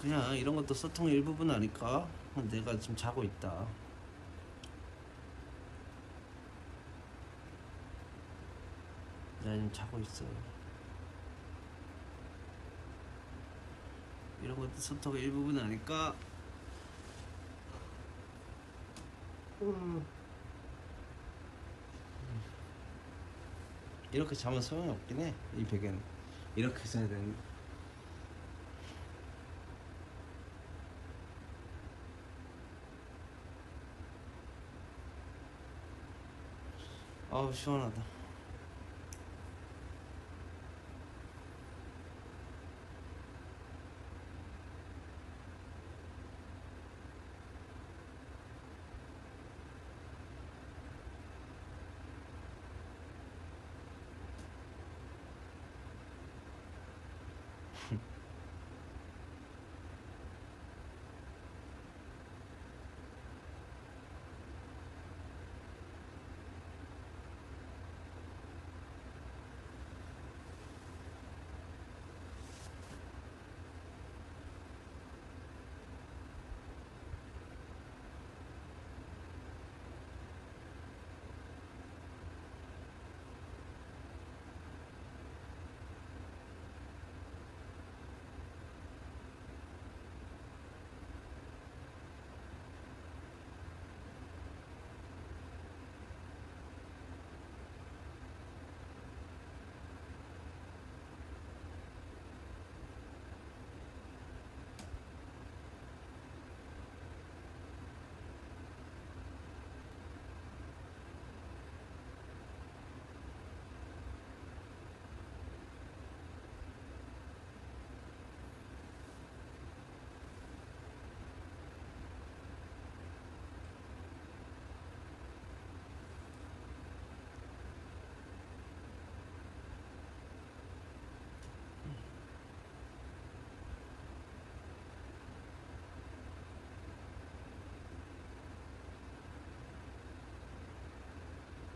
그냥 이런 것도 소통의 일부분 아닐까? 내가 지금 자고 있다. 나 지금 자고 있어. 이런 것도 소통의 일부분 아닐까? 이렇게 자면 소용이 없긴 해. 이 베개는 이렇게 써야 되는. 아우 시원하다.